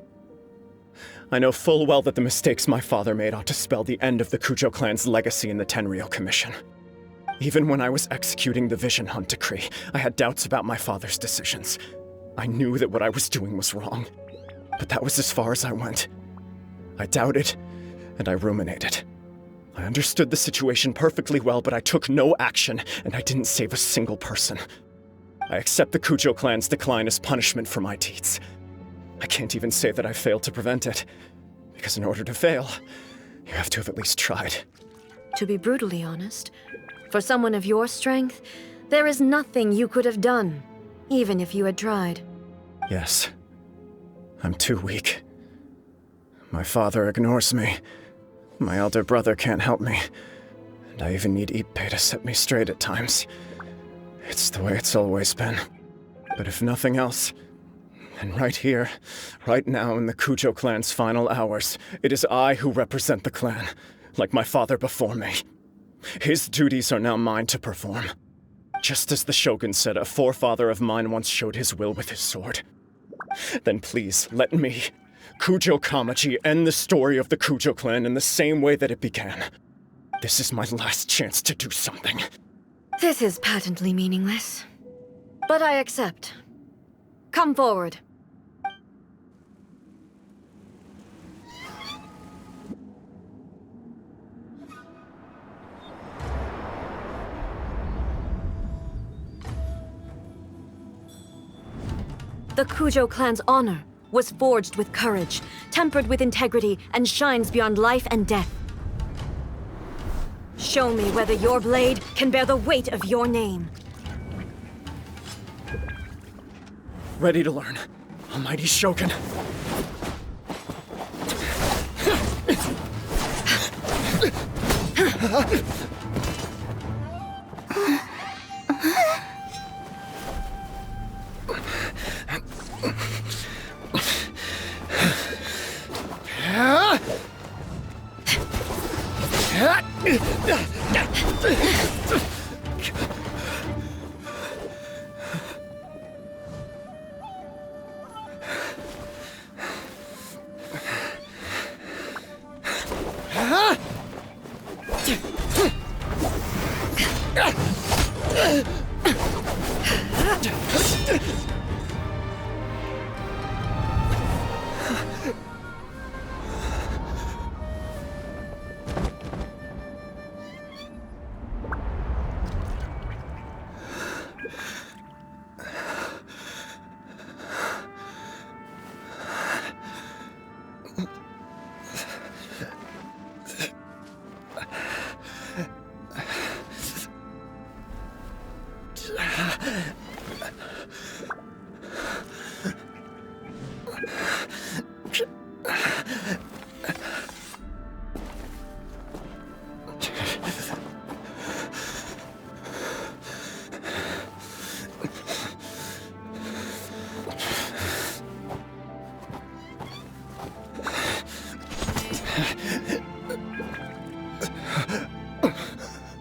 I know full well that the mistakes my father made ought to spell the end of the Kujo clan's legacy in the Tenryou Commission. Even when I was executing the Vision Hunt decree, I had doubts about my father's decisions. I knew that what I was doing was wrong, but that was as far as I went. I doubted, and I ruminated. I understood the situation perfectly well, but I took no action, and I didn't save a single person. I accept the Kujo clan's decline as punishment for my deeds. I can't even say that I failed to prevent it, because in order to fail, you have to have at least tried. To be brutally honest, for someone of your strength, there is nothing you could have done, even if you had tried. Yes. I'm too weak. My father ignores me. My elder brother can't help me. And I even need Ippei to set me straight at times. It's the way it's always been. But if nothing else, then right here, right now in the Kujo clan's final hours, it is I who represent the clan, like my father before me. His duties are now mine to perform. Just as the Shogun said a forefather of mine once showed his will with his sword. Then please, let me, Kujo Kamaji, end the story of the Kujo clan in the same way that it began. This is my last chance to do something. This is patently meaningless. But I accept. Come forward. The Kujo clan's honor was forged with courage, tempered with integrity, and shines beyond life and death. Show me whether your blade can bear the weight of your name. Ready to learn, Almighty Shogun.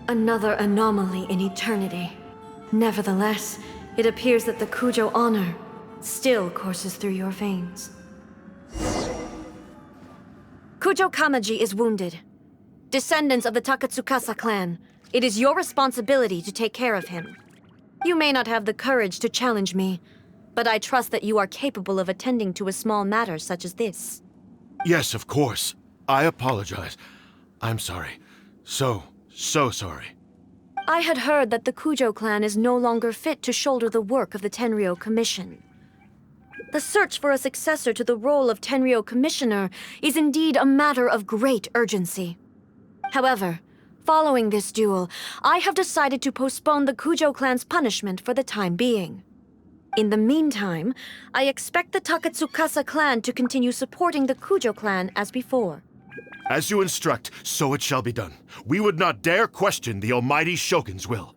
Another anomaly in eternity. Nevertheless, it appears that the Kujo honor still courses through your veins. Kujo Kamaji is wounded. Descendants of the Takatsukasa clan, it is your responsibility to take care of him. You may not have the courage to challenge me, but I trust that you are capable of attending to a small matter such as this. Yes, of course. I apologize. I'm sorry. So sorry. I had heard that the Kujo clan is no longer fit to shoulder the work of the Tenryou Commission. The search for a successor to the role of Tenryou Commissioner is indeed a matter of great urgency. However, following this duel, I have decided to postpone the Kujo clan's punishment for the time being. In the meantime, I expect the Takatsukasa clan to continue supporting the Kujo clan as before. As you instruct, so it shall be done. We would not dare question the Almighty Shogun's will.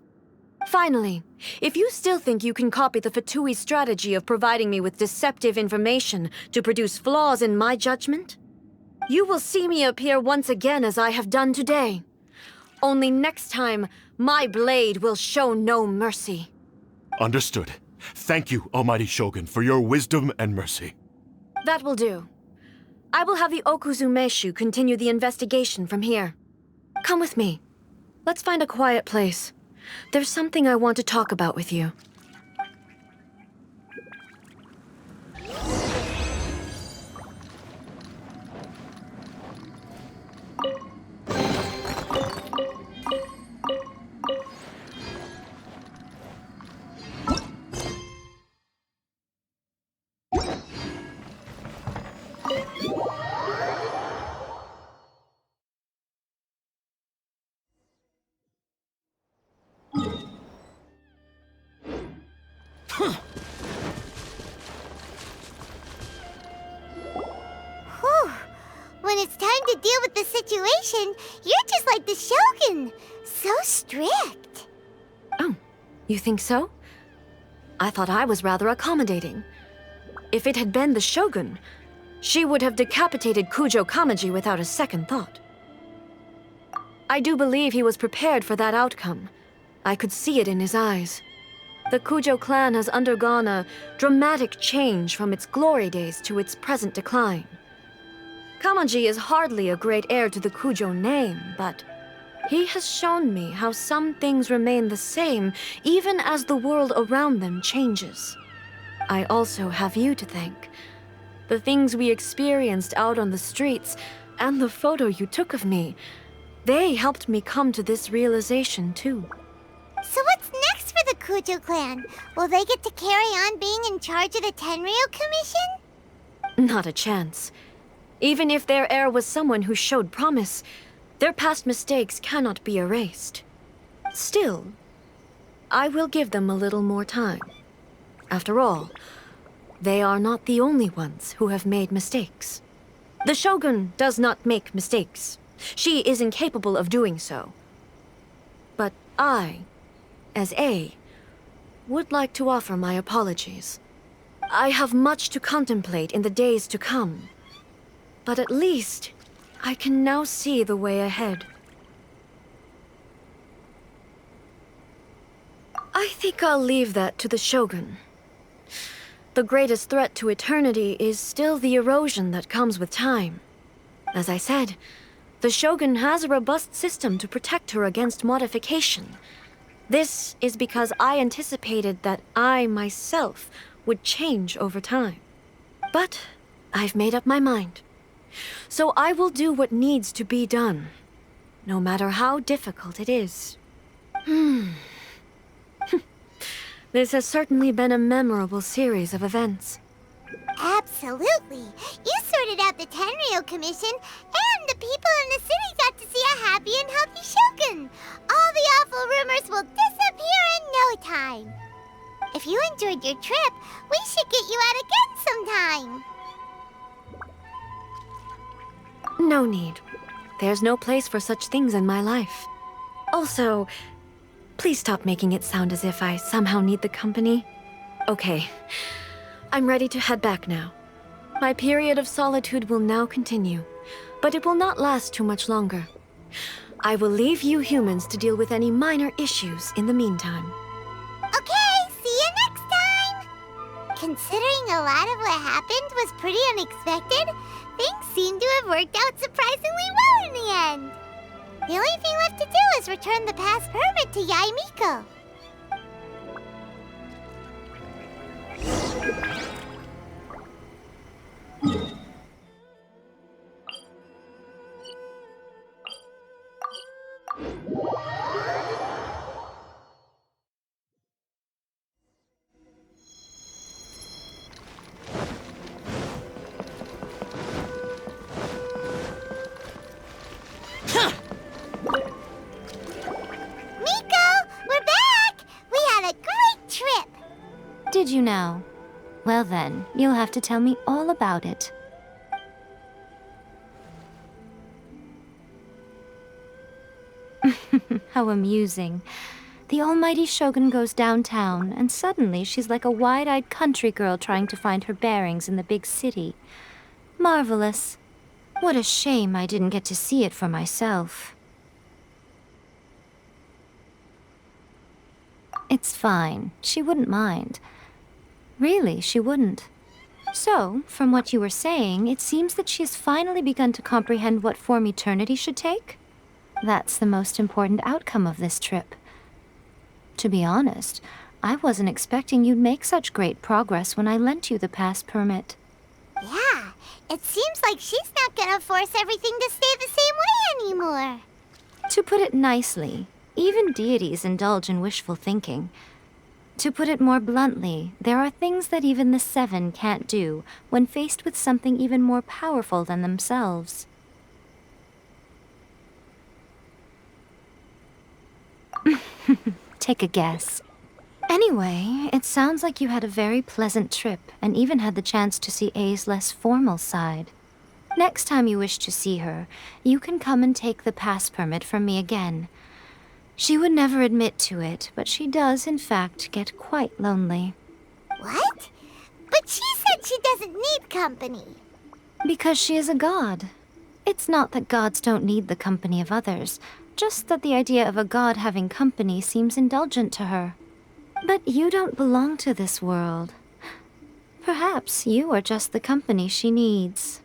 Finally, if you still think you can copy the Fatui's strategy of providing me with deceptive information to produce flaws in my judgment, you will see me appear once again as I have done today. Only next time, my blade will show no mercy. Understood. Thank you, Almighty Shogun, for your wisdom and mercy. That will do. I will have the Okuzumeshu continue the investigation from here. Come with me. Let's find a quiet place. There's something I want to talk about with you. Whew. When it's time to deal with the situation, you're just like the Shogun. So strict. Oh, you think so? I thought I was rather accommodating. If it had been the Shogun, she would have decapitated Kujo Kamaji without a second thought. I do believe he was prepared for that outcome. I could see it in his eyes. The Kujo clan has undergone a dramatic change from its glory days to its present decline. Kamaji is hardly a great heir to the Kujo name, but he has shown me how some things remain the same even as the world around them changes. I also have you to thank. The things we experienced out on the streets and the photo you took of me, they helped me come to this realization too. So what's next for the Kujo clan? Will they get to carry on being in charge of the Tenryu Commission? Not a chance. Even if their heir was someone who showed promise, their past mistakes cannot be erased. Still, I will give them a little more time. After all, they are not the only ones who have made mistakes. The Shogun does not make mistakes. She is incapable of doing so. But I, as A, would like to offer my apologies. I have much to contemplate in the days to come, but at least I can now see the way ahead. I think I'll leave that to the Shogun. The greatest threat to eternity is still the erosion that comes with time. As I said, the Shogun has a robust system to protect her against modification. This is because I anticipated that I myself would change over time. But I've made up my mind. So I will do what needs to be done, no matter how difficult it is. This has certainly been a memorable series of events. Absolutely. You sorted out the Tenryu Commission, and the people in the city got to see a happy and healthy Shogun. All the awful rumors will disappear in no time. If you enjoyed your trip, we should get you out again sometime. No need. There's no place for such things in my life. Also, please stop making it sound as if I somehow need the company. Okay, I'm ready to head back now. My period of solitude will now continue, but it will not last too much longer. I will leave you humans to deal with any minor issues in the meantime. Okay, see you next time! Considering a lot of what happened was pretty unexpected, things seem to have worked out surprisingly well in the end. The only thing left to do is return the past permit to Yae Miko. Did you now? Well then, you'll have to tell me all about it. How amusing. The almighty Shogun goes downtown, and suddenly she's like a wide-eyed country girl trying to find her bearings in the big city. Marvelous. What a shame I didn't get to see it for myself. It's fine. She wouldn't mind. Really, she wouldn't. So, from what you were saying, it seems that she has finally begun to comprehend what form eternity should take? That's the most important outcome of this trip. To be honest, I wasn't expecting you'd make such great progress when I lent you the pass permit. Yeah, it seems like she's not gonna force everything to stay the same way anymore. To put it nicely, even deities indulge in wishful thinking. To put it more bluntly, there are things that even the Seven can't do when faced with something even more powerful than themselves. Take a guess. Anyway, it sounds like you had a very pleasant trip and even had the chance to see A's less formal side. Next time you wish to see her, you can come and take the pass permit from me again. She would never admit to it, but she does, in fact, get quite lonely. What? But she said she doesn't need company. Because she is a god. It's not that gods don't need the company of others, just that the idea of a god having company seems indulgent to her. But you don't belong to this world. Perhaps you are just the company she needs.